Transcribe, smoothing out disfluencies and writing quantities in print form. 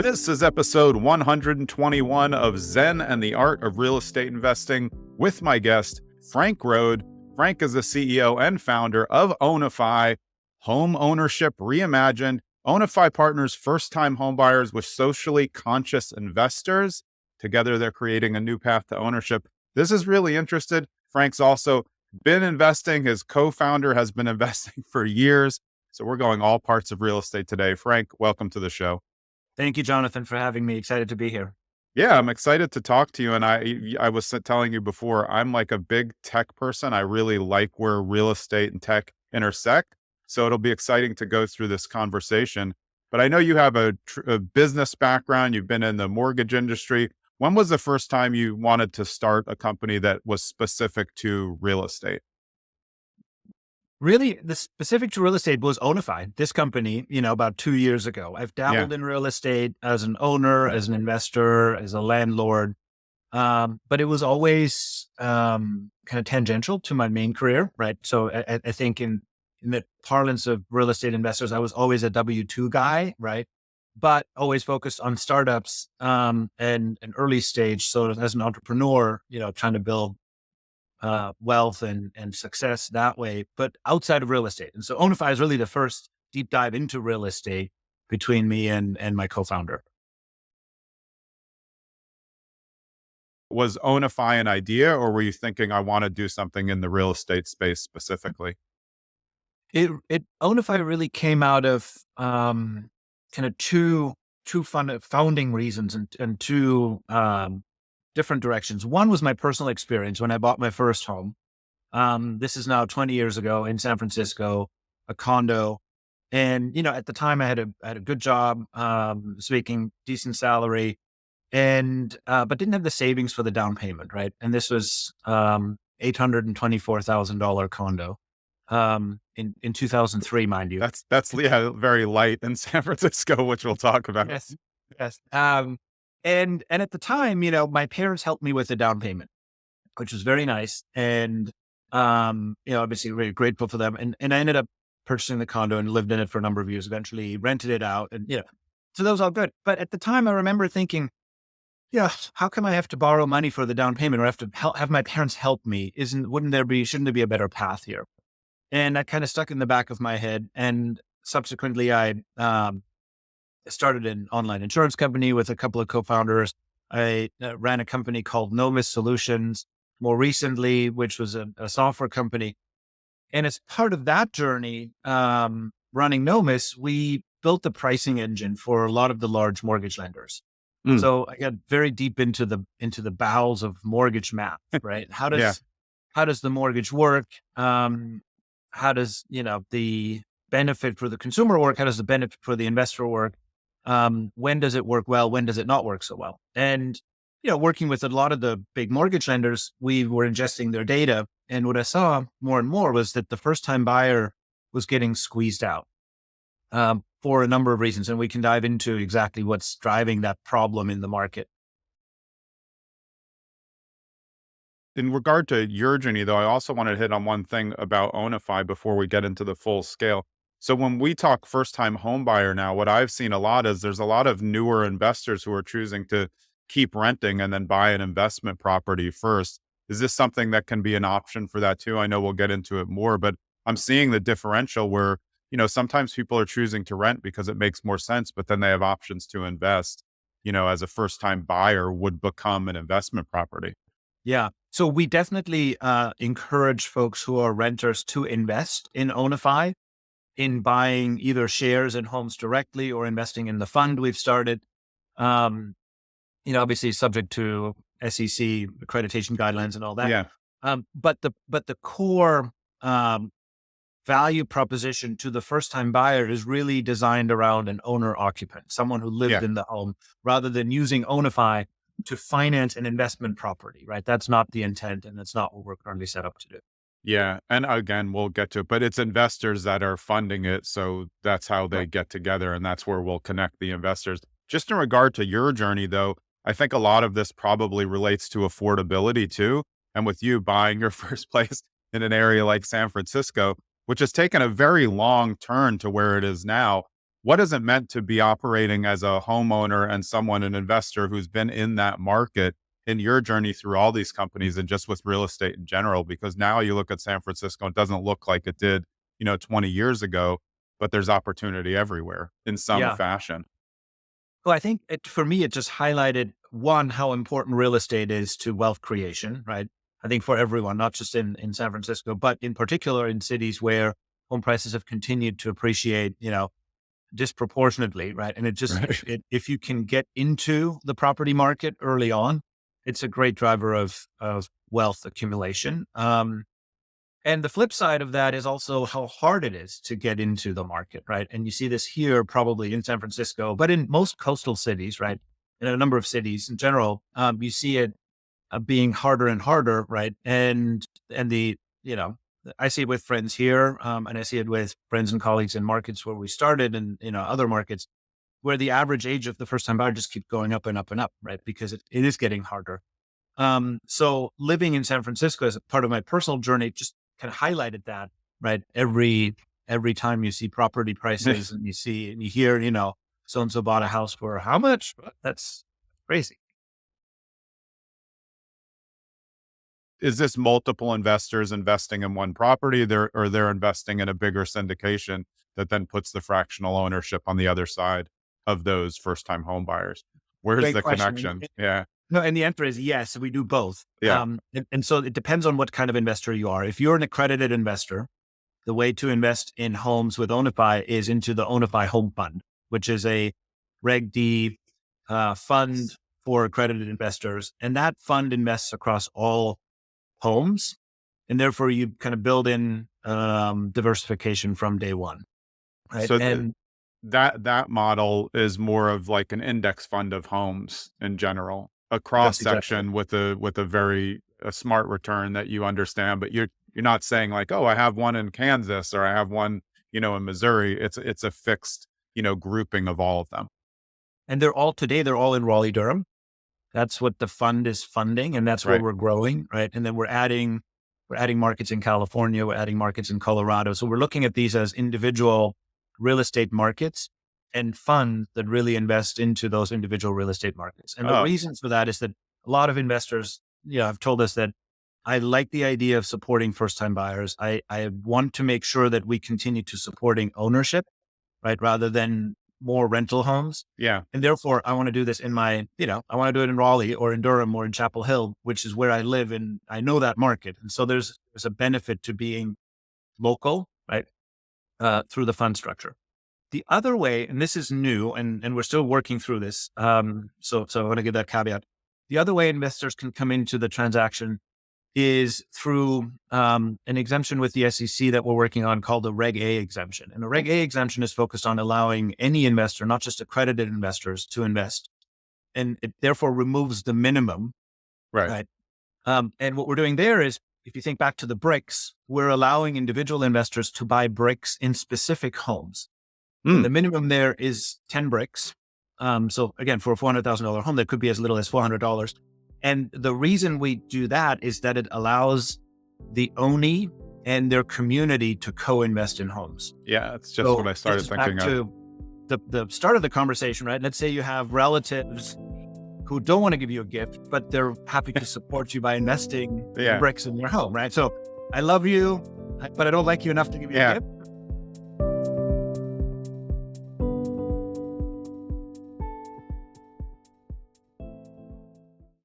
This is episode 121 of Zen and the Art of Real Estate Investing with my guest, Frank Rohde. Frank is the CEO and founder of Ownify, Home Ownership Reimagined. Ownify partners first-time homebuyers with socially conscious investors. Together, they're creating a new path to ownership. This is really interesting. Frank's also been investing. His co-founder has been investing for years. So we're going all parts of real estate today. Frank, welcome to the show. Thank you, Jonathan, for having me. Excited to be here. Yeah, I'm excited to talk to you. And I was telling you before, I'm like a big tech person. I really like where real estate and tech intersect. So it'll be exciting to go through this conversation. But I know you have a business background. You've been in the mortgage industry. When was the first time you wanted to start a company that was specific to real estate? Really, the specific to real estate was Ownify, this company, about 2 years ago. I've dabbled in real estate as an owner, as an investor, as a landlord. But it was always kind of tangential to my main career, right? So I think in the parlance of real estate investors, I was always a W-2 guy, right? But always focused on startups and an early stage. So as an entrepreneur, trying to build wealth and success that way, but outside of real estate. And so Ownify is really the first deep dive into real estate between me and my co-founder. Was Ownify an idea, or were you thinking I want to do something in the real estate space specifically? Ownify really came out of kind of two founding reasons and two different directions. One was my personal experience when I bought my first home. This is now 20 years ago in San Francisco, a condo. And, at the time I had a good job, was making decent salary and, but didn't have the savings for the down payment. Right. And this was, $824,000 condo, in 2003, mind you. That's very light in San Francisco, which we'll talk about. Yes. Yes. And at the time, my parents helped me with the down payment, which was very nice. And, obviously really grateful for them. And I ended up purchasing the condo and lived in it for a number of years, eventually rented it out. And, so that was all good. But at the time I remember thinking, how come I have to borrow money for the down payment or have to have my parents help me? Shouldn't there be a better path here? And that kind of stuck in the back of my head. And subsequently I started an online insurance company with a couple of co-founders. I ran a company called Nomis Solutions more recently, which was a software company. And as part of that journey, running Nomis, we built the pricing engine for a lot of the large mortgage lenders. So I got very deep into the bowels of mortgage math, right? How does the mortgage work? How does, the benefit for the consumer work? How does the benefit for the investor work? When does it work well? When does it not work so well? And, working with a lot of the big mortgage lenders, we were ingesting their data. And what I saw more and more was that the first time buyer was getting squeezed out, for a number of reasons. And we can dive into exactly what's driving that problem in the market. In regard to your journey, though, I also want to hit on one thing about Ownify before we get into the full scale. So when we talk first-time home buyer now, what I've seen a lot is there's a lot of newer investors who are choosing to keep renting and then buy an investment property first. Is this something that can be an option for that too? I know we'll get into it more, but I'm seeing the differential where, sometimes people are choosing to rent because it makes more sense, but then they have options to invest, as a first-time buyer would become an investment property. Yeah. So we definitely encourage folks who are renters to invest in Ownify, in buying either shares in homes directly or investing in the fund we've started. Obviously subject to SEC accreditation guidelines and all that. Yeah. But the core value proposition to the first time buyer is really designed around an owner occupant, someone who lived in the home, rather than using Ownify to finance an investment property, right? That's not the intent, and that's not what we're currently set up to do. Yeah. And again, we'll get to it, but it's investors that are funding it. So that's how they get together. And that's where we'll connect the investors. Just in regard to your journey, though, I think a lot of this probably relates to affordability too. And with you buying your first place in an area like San Francisco, which has taken a very long turn to where it is now, what has it meant to be operating as a homeowner and someone, an investor who's been in that market in your journey through all these companies and just with real estate in general? Because now you look at San Francisco, it doesn't look like it did, 20 years ago, but there's opportunity everywhere in some Yeah. fashion. Well, I think for me, it just highlighted one, how important real estate is to wealth creation, right? I think for everyone, not just in San Francisco, but in particular in cities where home prices have continued to appreciate, disproportionately, right? And it just, Right. if you can get into the property market early on, it's a great driver of wealth accumulation. And the flip side of that is also how hard it is to get into the market, right? And you see this here probably in San Francisco, but in most coastal cities, right? In a number of cities in general, you see it being harder and harder, right? And you know, I see it with friends here, and I see it with friends and colleagues in markets where we started, and other markets where the average age of the first time buyer just keeps going up and up and up, right? Because it is getting harder. So living in San Francisco as a part of my personal journey just kind of highlighted that, right? Every time you see property prices and you hear, so and so bought a house for how much? That's crazy. Is this multiple investors investing in one property there, or they're investing in a bigger syndication that then puts the fractional ownership on the other side of those first time home buyers? Where's Great the question. connection? Yeah. No, and the answer is yes, we do both. Yeah. And so it depends on what kind of investor you are. If you're an accredited investor, the way to invest in homes with Ownify is into the Ownify Home Fund, which is a Reg D fund for accredited investors. And that fund invests across all homes. And therefore, you kind of build in diversification from day one. Right. So And that model is more of like an index fund of homes in general, a cross that's exactly. section with a very a smart return that you understand, but you're not saying like, oh, I have one in Kansas or I have one, in Missouri. It's a fixed, grouping of all of them. And they're all in Raleigh, Durham. That's what the fund is funding, and that's where Right. we're growing, right? And then we're adding markets in California, we're adding markets in Colorado. So we're looking at these as individual real estate markets and funds that really invest into those individual real estate markets. And the Oh, reasons for that is that a lot of investors, have told us that I like the idea of supporting first-time buyers. I want to make sure that we continue to supporting ownership, right, rather than more rental homes. yeah. And therefore, I want to do this I want to do it in Raleigh or in Durham or in Chapel Hill, which is where I live and I know that market. And so there's a benefit to being local, right, through the fund structure. The other way, and this is new and we're still working through this. So I want to give that caveat. The other way investors can come into the transaction is through an exemption with the SEC that we're working on called the Reg A exemption. And the Reg A exemption is focused on allowing any investor, not just accredited investors, to invest. And it therefore removes the minimum, Right. right? And what we're doing there is, if you think back to the bricks, we're allowing individual investors to buy bricks in specific homes. And Mm, the minimum there is 10 bricks. So again, for a $400,000 home, that could be as little as $400. And the reason we do that is that it allows the Oni and their community to co-invest in homes. yeah. It's just what So I this started is back thinking of. to the start of the conversation, right? Let's say you have relatives who don't want to give you a gift, but they're happy to support you by investing in Yeah. bricks in your home, right? So I love you, but I don't like you enough to give you a Yeah. gift.